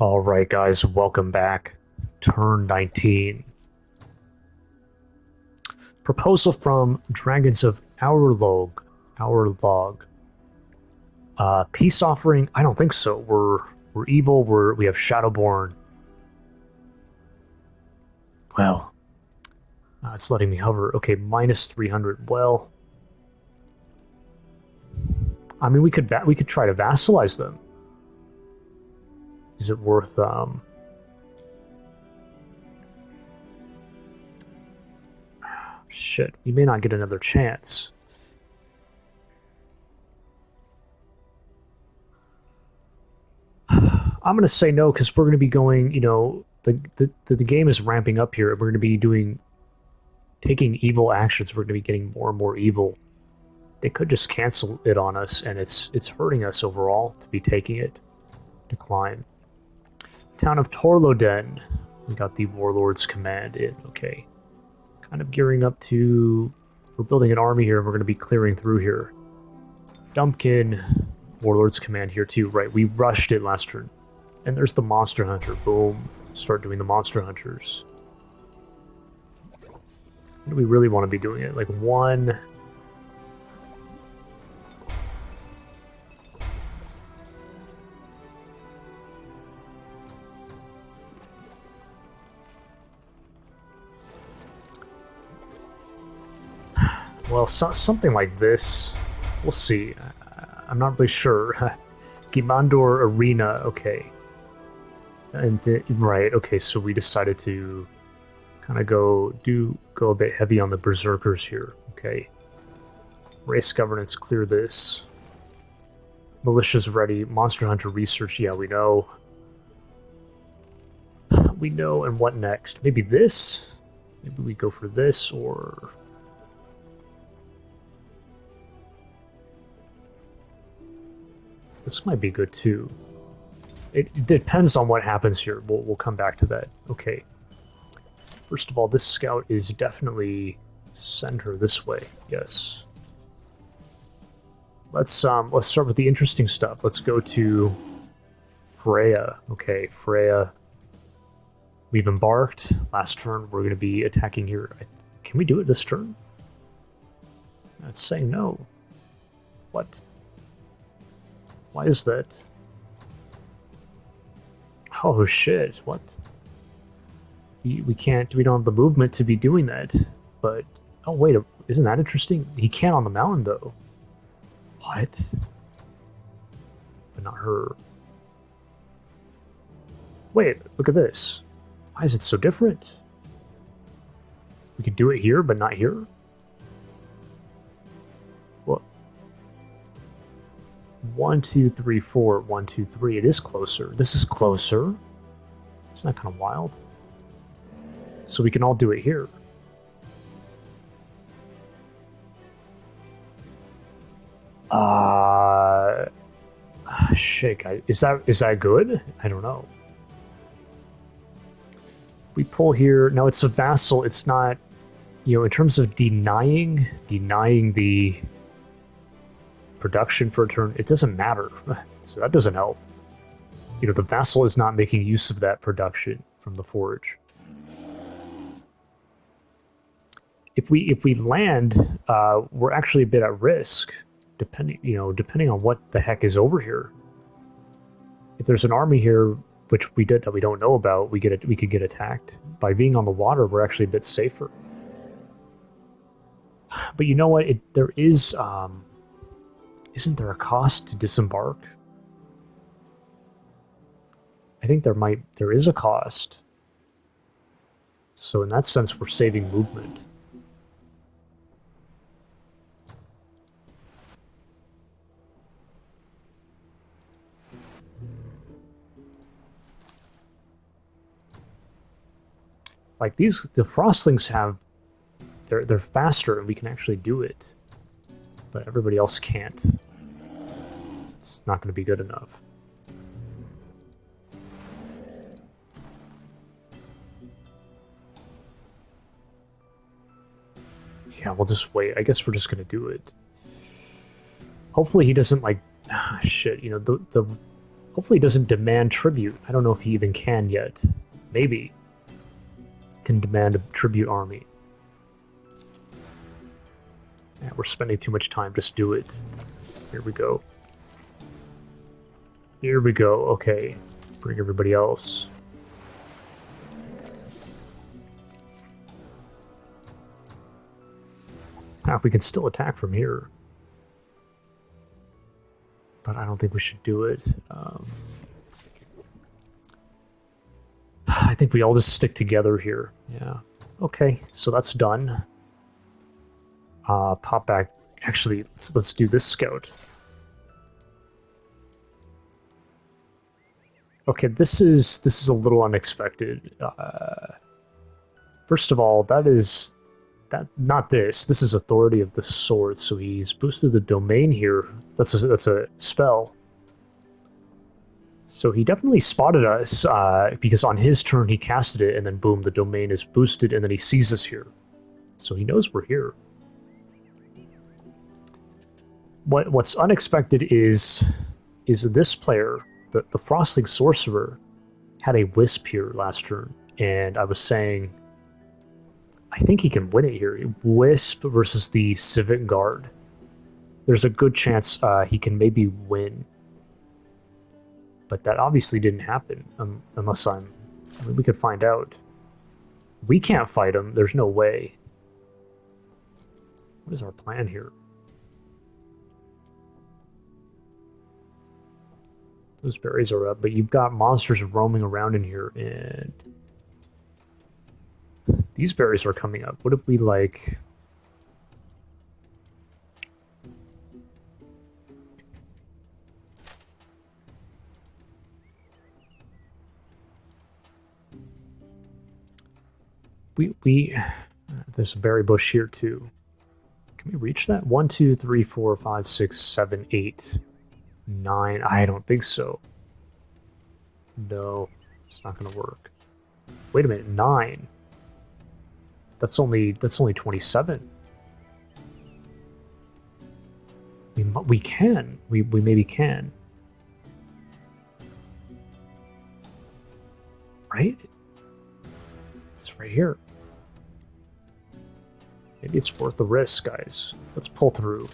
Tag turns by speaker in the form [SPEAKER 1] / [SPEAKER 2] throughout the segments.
[SPEAKER 1] Alright guys, welcome back. Turn 19. Proposal from Dragons of Our Log. Peace offering? I don't think so. We're evil, we have Shadowborn. Well, it's letting me hover. Okay, minus 300. Well, I mean we could try to vassalize them. Is it worth shit, we may not get another chance. I'm gonna say no because we're gonna be going, the game is ramping up here. We're gonna be taking evil actions. We're gonna be getting more and more evil. They could just cancel it on us, and it's hurting us overall to be taking it. Decline. Town of Torloden. We got the Warlord's command in. Okay. Kind of gearing up to... We're building an army here, and we're going to be clearing through here. Dumpkin. Warlord's command here, too. Right, we rushed it last turn. And there's the Monster Hunter. Boom. Start doing the Monster Hunters. When do we really want to be doing it? Like, one... Well, something like this. We'll see. I'm not really sure. Gimandor Arena, okay. And right, okay, so we decided to kind of go a bit heavy on the Berserkers here. Okay. Race governance, clear this. Militia's ready. Monster Hunter research, yeah, we know. We know, and what next? Maybe this? Maybe we go for this, or... This might be good too. It depends on what happens here. We'll come back to that. Okay. First of all, this scout is definitely send her this way. Yes. Let's start with the interesting stuff. Let's go to Freya. Okay, Freya. We've embarked. Last turn, we're going to be attacking here. Can we do it this turn? Let's say no. What? Why is that? Oh shit, what? We can't, we don't have the movement to be doing that. But, oh wait, isn't that interesting? He can on the mountain though. What? But not her. Wait, look at this. Why is it so different? We could do it here, but not here? What? 1, 2, 3, 4, 1, 2, 3. It is closer. This is closer. Isn't that kind of wild? So we can all do it here. Shit, guys. Is that good? I don't know. We pull here. Now it's a vassal. It's not, in terms of denying the production for a turn, it doesn't matter. So that doesn't help. The vassal is not making use of that production from the forge. If we land, we're actually a bit at risk, depending on what the heck is over here. If there's an army here, which we don't know about, we could get attacked. By being on the water, we're actually a bit safer. But you know what? There is. Isn't there a cost to disembark? I think there is a cost. So in that sense, we're saving movement. Like the Frostlings they're faster and we can actually do it. But everybody else can't. It's not going to be good enough. Yeah, we'll just wait. I guess we're just going to do it. Hopefully he doesn't, like... shit, the Hopefully he doesn't demand tribute. I don't know if he even can yet. Maybe. Can demand a tribute army. Yeah, we're spending too much time. Just do it. Here we go. Here we go. Okay. Bring everybody else. Ah, we can still attack from here. But I don't think we should do it. I think we all just stick together here. Yeah. Okay, so that's done. Pop back. Actually, let's do this scout. Okay, this is a little unexpected. First of all, not this. This is Authority of the Sword, so he's boosted the domain here. That's a spell. So he definitely spotted us, because on his turn he casted it, and then boom, the domain is boosted, and then he sees us here. So he knows we're here. What's unexpected is this player, the Frostling Sorcerer, had a Wisp here last turn, and I was saying, I think he can win it here. Wisp versus the Civic Guard. There's a good chance he can maybe win. But that obviously didn't happen, unless I mean, we could find out. We can't fight him, there's no way. What is our plan here? Those berries are up, but you've got monsters roaming around in here, and these berries are coming up. What if we, like... There's a berry bush here, too. Can we reach that? 1, 2, 3, 4, 5, 6, 7, 8, 9. I don't think so. No, it's not going to work. Wait a minute, 9. That's only 27. We can. We maybe can. Right? It's right here. Maybe it's worth the risk, guys. Let's pull through.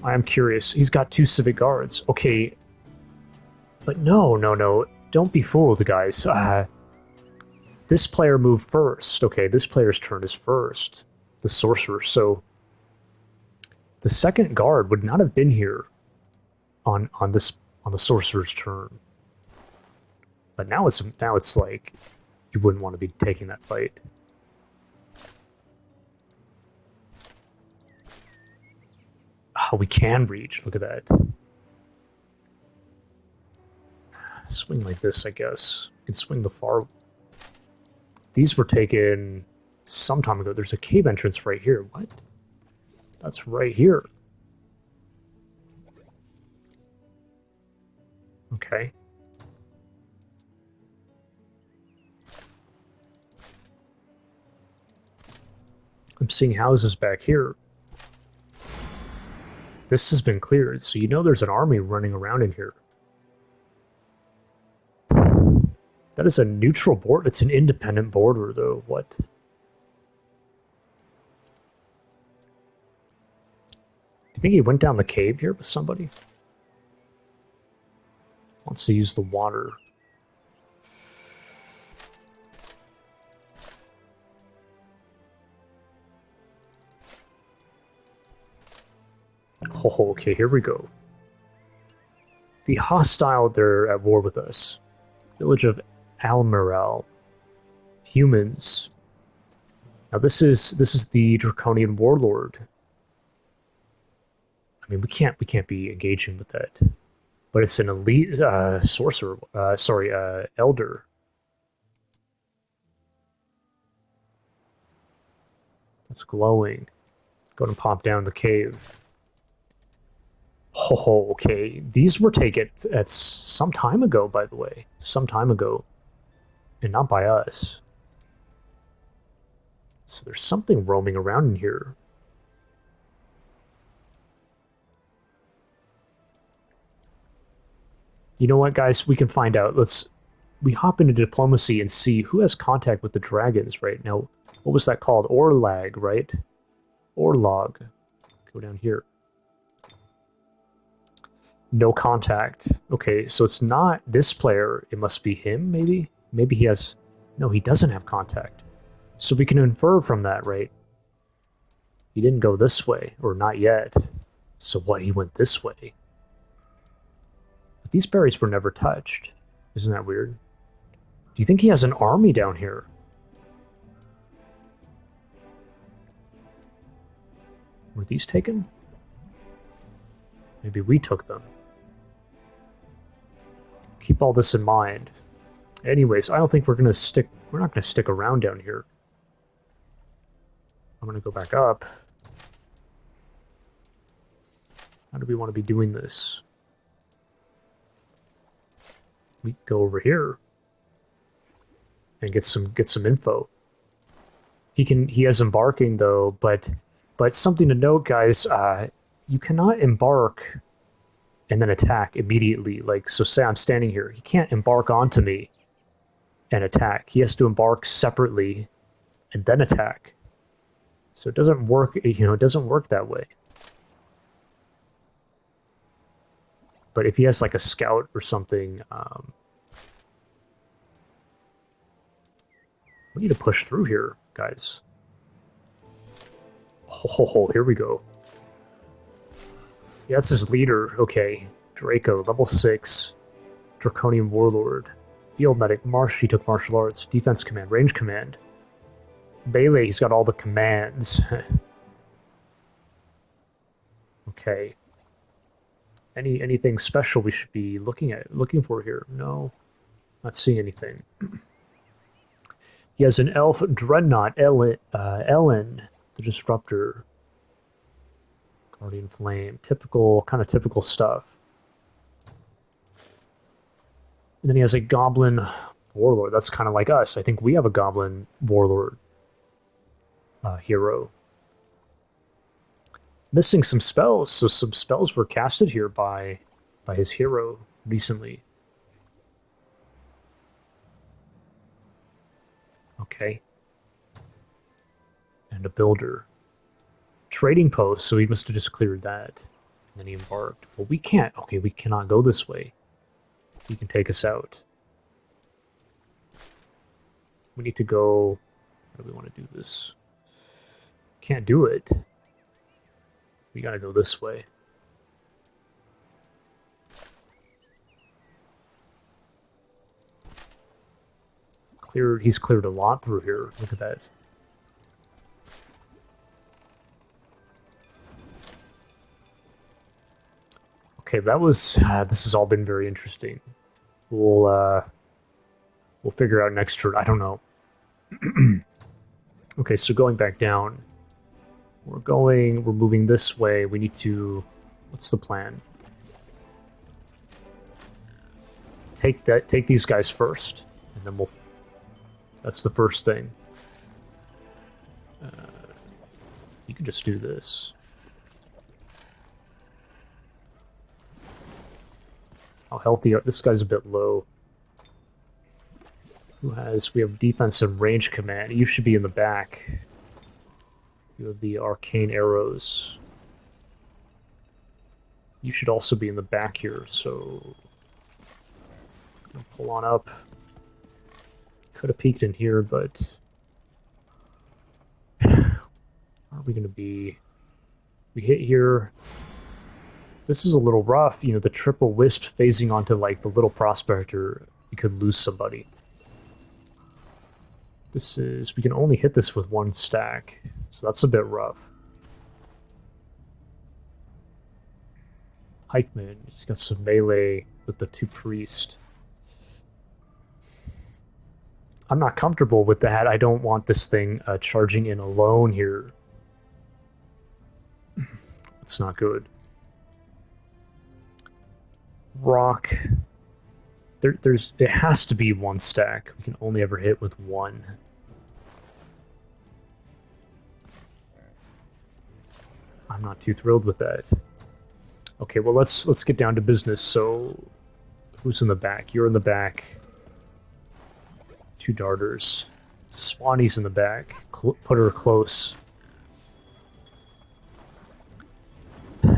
[SPEAKER 1] I am curious. He's got 2 Civic Guards. Okay. But no. Don't be fooled, guys. This player moved first. Okay, this player's turn is first. The Sorcerer. So the second guard would not have been here on the Sorcerer's turn. But now it's like you wouldn't want to be taking that fight. Oh, we can reach. Look at that. Swing like this, I guess. You can swing the far. These were taken some time ago. There's a cave entrance right here. What? That's right here. Okay. I'm seeing houses back here. This has been cleared, so you know there's an army running around in here. That is a neutral border. It's an independent border, though. What? Do you think he went down the cave here with somebody? Wants to use the water. Oh, okay, here we go. The hostile, they're at war with us. Village of Almirel. Humans. Now this is the Draconian Warlord. I mean, we can't be engaging with that. But it's an elite sorcerer. Elder. That's glowing. Go and pop down the cave. Oh, okay. These were taken at some time ago, by the way. Some time ago. And not by us. So there's something roaming around in here. You know what, guys? We can find out. We hop into diplomacy and see who has contact with the dragons right now. What was that called? Orlag, right? Orlog. Go down here. No contact. Okay, so it's not this player. It must be him, maybe? Maybe he has... No, he doesn't have contact. So we can infer from that, right? He didn't go this way, or not yet. So what, he went this way? But these berries were never touched. Isn't that weird? Do you think he has an army down here? Were these taken? Maybe we took them. Keep all this in mind. Anyways, I don't think we're not gonna stick around down here. I'm gonna go back up. How do we want to be doing this? We go over here and get some info. He has embarking though, but something to note, guys, you cannot embark and then attack immediately. Like, so say I'm standing here, he can't embark onto me and attack. He has to embark separately and then attack. So it doesn't work, it doesn't work that way. But if he has like a scout or something, we need to push through here, guys. Oh, here we go. Yeah, that's his leader. Okay. Draco, level 6. Draconian Warlord. Field Medic. He took Martial Arts. Defense Command. Range Command. Melee, he's got all the commands. Okay. Anything special we should be looking for here? No. Not seeing anything. He has an elf dreadnought, Ellen, the Disruptor. Guardian Flame. Kind of typical stuff. And then he has a Goblin Warlord. That's kind of like us. I think we have a Goblin Warlord hero. Missing some spells. So some spells were casted here by his hero recently. Okay. And a builder. Trading post, so he must have just cleared that. And then he embarked. Well, we can't. Okay, we cannot go this way. He can take us out. We need to go... How do we want to do this? Can't do it. We gotta go this way. He's cleared a lot through here. Look at that. Okay, that was... this has all been very interesting. We'll figure out next turn. I don't know. Okay, so going back down. We're moving this way. We need to... What's the plan? Take these guys first. And then we'll... That's the first thing. You can just do this. How healthy are... This guy's a bit low. We have defense and range command. You should be in the back. You have the arcane arrows. You should also be in the back here, so... I'm gonna pull on up. Could have peeked in here, but... Where are we gonna be? We hit here. This is a little rough, the triple wisp phasing onto, like, the little prospector. You could lose somebody. We can only hit this with one stack, so that's a bit rough. Pikeman, he's got some melee with the 2 priests. I'm not comfortable with that. I don't want this thing charging in alone here. It's not good. Rock. It has to be one stack. We can only ever hit with one. I'm not too thrilled with that. Okay, well let's get down to business. So Who's in the back? You're in the back. 2 darters. Swanee's in the back. Put her close.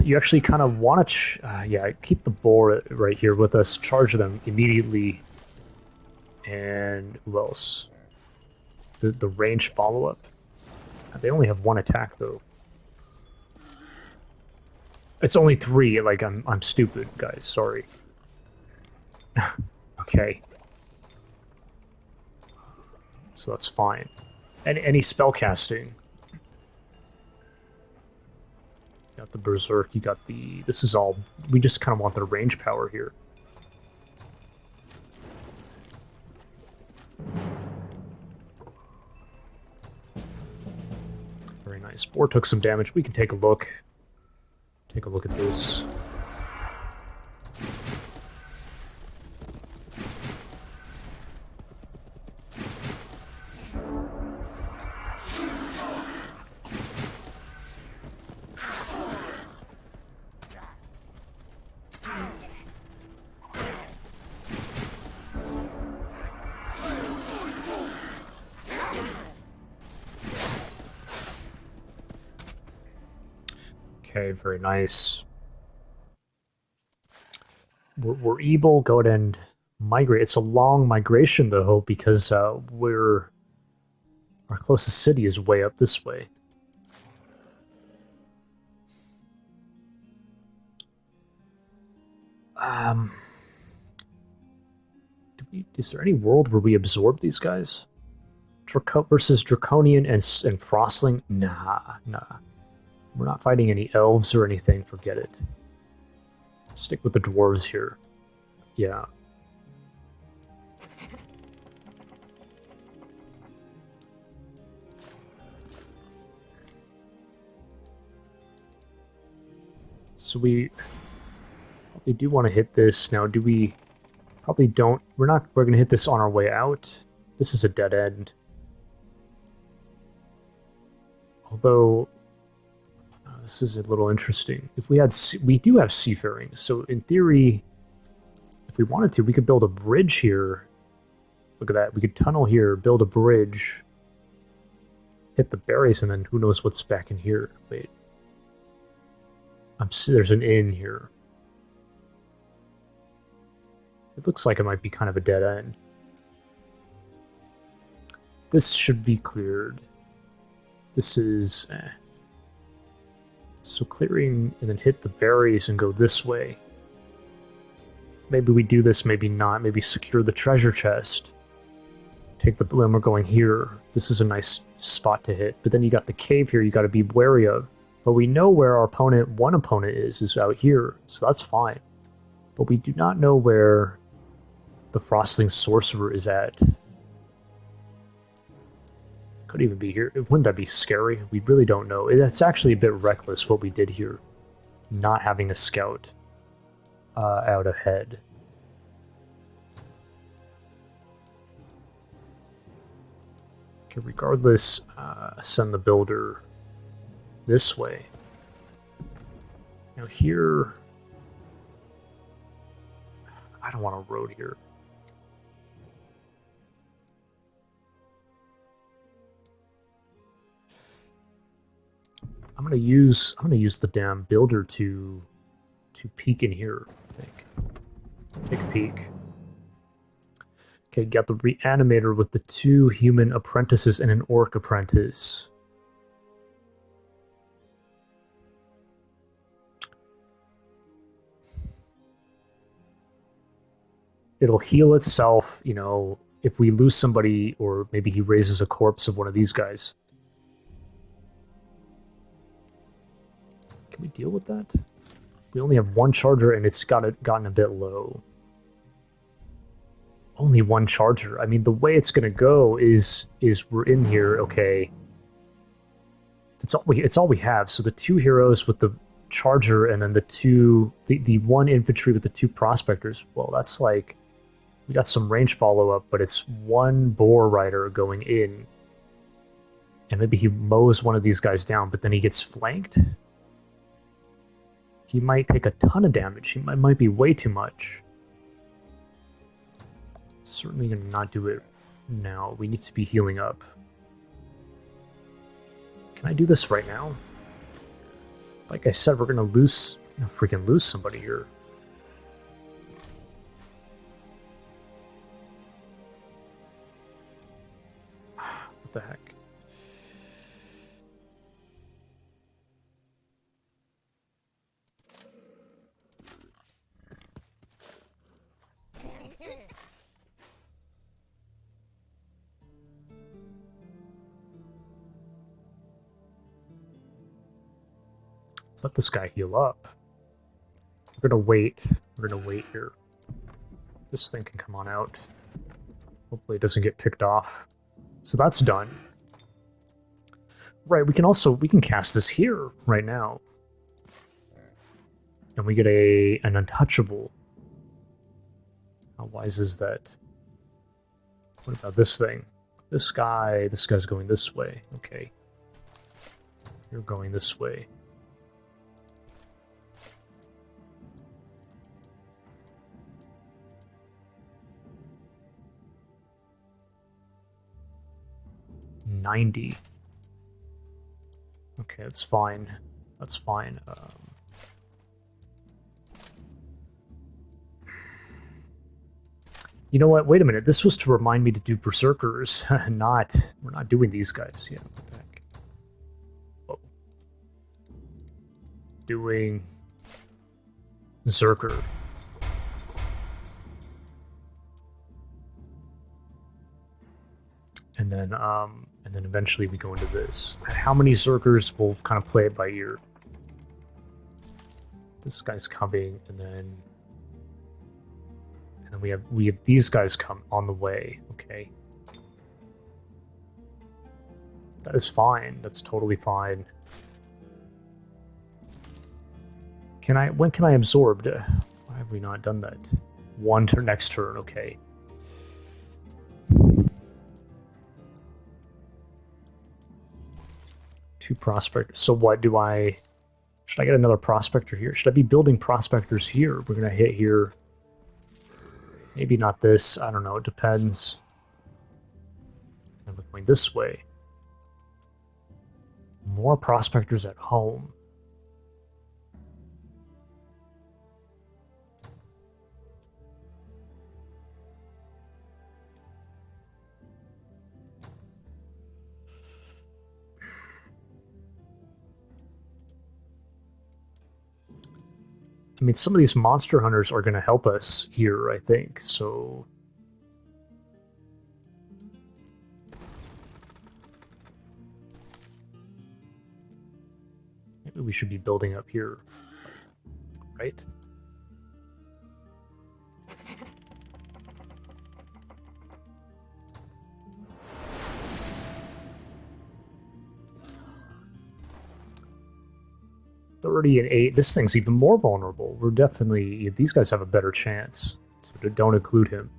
[SPEAKER 1] You actually kind of want to... yeah, keep the boar right here with us. Charge them immediately. And who else? The range follow-up. They only have 1 attack, though. It's only 3. Like, I'm stupid, guys. Sorry. Okay. So that's fine. And any spell casting. You got the Berserk, you got the... This is all... We just kind of want the range power here. Very nice. Boar took some damage. We can take a look. Take a look at this. Okay, very nice. We're evil. Go ahead and migrate. It's a long migration, though, because our closest city is way up this way. Is there any world where we absorb these guys? Versus Draconian and Frostling? Nah. We're not fighting any elves or anything, forget it. Stick with the dwarves here. Yeah. So we probably do want to hit this. Now, do we... Probably don't... We're going to hit this on our way out. This is a dead end. Although... This is a little interesting. If we had, we do have seafaring, so in theory, if we wanted to, we could build a bridge here. Look at that. We could tunnel here, build a bridge, hit the berries, and then who knows what's back in here. Wait. There's an inn here. It looks like it might be kind of a dead end. This should be cleared. This is... So clearing and then hit the berries and go this way. Maybe we do this, maybe not. Maybe secure the treasure chest. Take the bloom, we're going here. This is a nice spot to hit. But then you got the cave here you got to be wary of. But we know where our one opponent is out here. So that's fine. But we do not know where the Frostling Sorcerer is at. Could even be here. Wouldn't that be scary? We really don't know. It's actually a bit reckless what we did here. Not having a scout out ahead. Okay, regardless, send the builder this way. Now here... I don't want a road here. I'm gonna use the damn builder to peek in here, I think. Take a peek. Okay, got the reanimator with the 2 human apprentices and an orc apprentice. It'll heal itself, you know, if we lose somebody, or maybe he raises a corpse of one of these guys. Can we deal with that? We only have 1 charger and it's gotten a bit low. Only 1 charger. I mean, the way it's gonna go is we're in here, okay. It's all we have. So the 2 heroes with the charger and then the 1 infantry with the 2 prospectors. Well, that's like, we got some range follow-up, but it's 1 boar rider going in. And maybe he mows one of these guys down, but then he gets flanked. He might take a ton of damage. He might be way too much. Certainly going to not do it now. We need to be healing up. Can I do this right now? Like I said, we're going to freaking lose somebody here. What the heck? Let this guy heal up. We're gonna wait. We're gonna wait here. This thing can come on out. Hopefully it doesn't get picked off. So that's done. Right, we can cast this here right now. And we get an untouchable. How wise is that? What about this thing? This guy's going this way. Okay. You're going this way. $90. Okay, that's fine. That's fine. You know what? Wait a minute. This was to remind me to do Berserkers. We're not doing these guys. Yeah, what the heck? Whoa. Doing Berserker. And then eventually we go into this. How many Zerkers? We'll kind of play it by ear. This guy's coming, and then we have these guys come on the way. Okay, that is fine. That's totally fine. When can I absorb? Why have we not done that? One turn next turn. Okay. Two prospectors. So what do I... Should I get another prospector here? Should I be building prospectors here? We're going to hit here. Maybe not this. I don't know. It depends. And we're going this way. More prospectors at home. I mean, some of these monster hunters are going to help us here, I think, so... Maybe we should be building up here, right? $30 and $8. This thing's even more vulnerable. We're definitely... These guys have a better chance. So don't include him.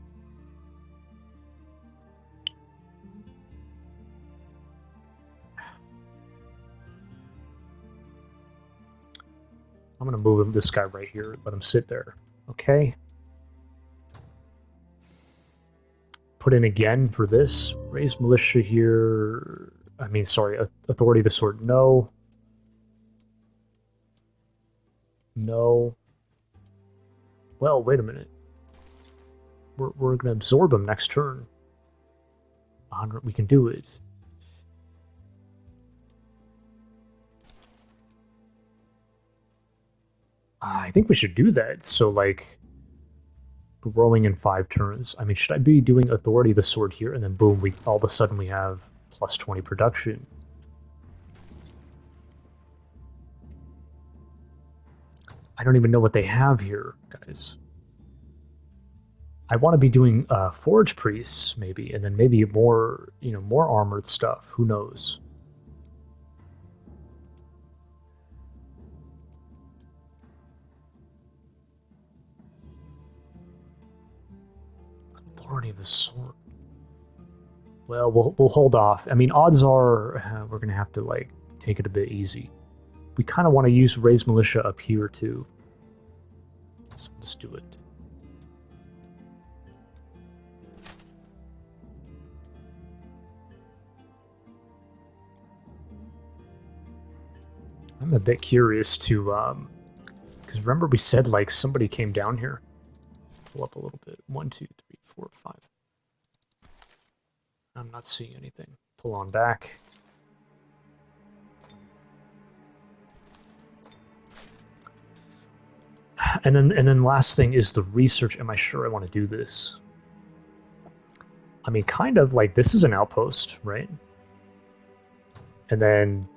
[SPEAKER 1] I'm going to move this guy right here. Let him sit there. Okay. Put in again for this. Raise militia here. I mean, sorry. Authority of the sword. No. No. Well, wait a minute. We're going to absorb him next turn. 100. We can do it. I think we should do that. So, like, growing in 5 turns. I mean, should I be doing Authority of the Sword here, and then boom, all of a sudden we have plus 20 production. I don't even know what they have here, guys. I want to be doing Forge Priests, maybe, and then maybe more, more armored stuff. Who knows? Authority of the Sword. Well, we'll hold off. I mean, odds are we're gonna have to like take it a bit easy. We kind of want to use Raise Militia up here too. So let's do it. I'm a bit curious to, because remember we said like somebody came down here. Pull up a little bit. 1, 2, 3, 4, 5. I'm not seeing anything. Pull on back. And then last thing is the research. Am I sure I want to do this? I mean, kind of like this is an outpost, right? And then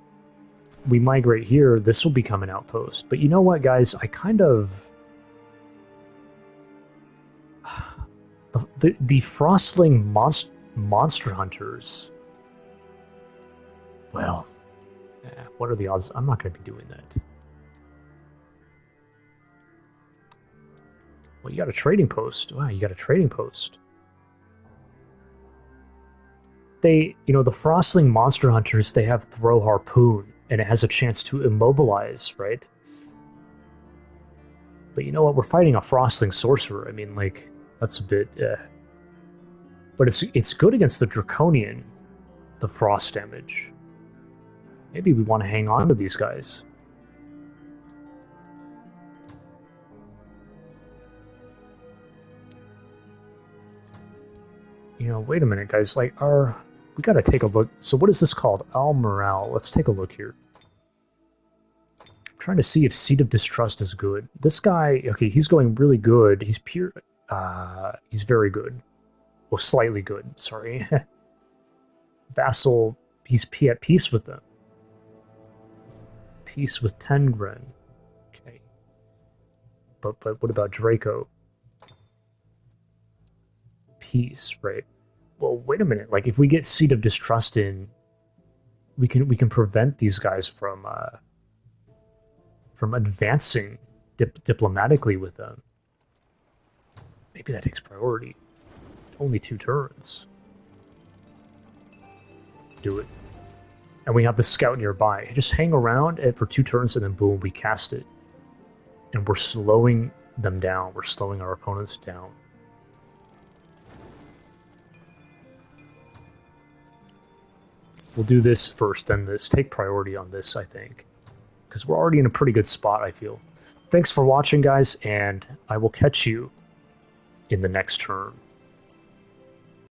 [SPEAKER 1] we migrate here. This will become an outpost. But you know what, guys? I kind of... The Frostling monster hunters... Well, what are the odds? I'm not going to be doing that. Well, you got a trading post. Wow, you got a trading post. They, you know, the Frostling monster hunters, they have throw harpoon, and it has a chance to immobilize, right? But you know what? We're fighting a Frostling sorcerer. I mean, like, that's a bit, but it's good against the Draconian, the frost damage. Maybe we want to hang on to these guys. You know, wait a minute, guys. Like, we got to take a look. So what is this called? Al Morale. Let's take a look here. I'm trying to see if Seed of Distrust is good. This guy, okay, he's going really good. He's pure... he's very good. Well, slightly good, sorry. Vassal, he's at peace with them. Peace with Tengren. Okay. But what about Draco? Peace, right? Well, wait a minute. Like, if we get Seed of Distrust in, we can prevent these guys from advancing diplomatically with them. Maybe that takes priority. Only 2 turns. Do it. And we have the scout nearby. Just hang around for 2 turns and then boom, we cast it. And we're slowing them down. We're slowing our opponents down. We'll do this first, then this. Take priority on this, I think. Because we're already in a pretty good spot, I feel. Thanks for watching, guys, and I will catch you in the next turn.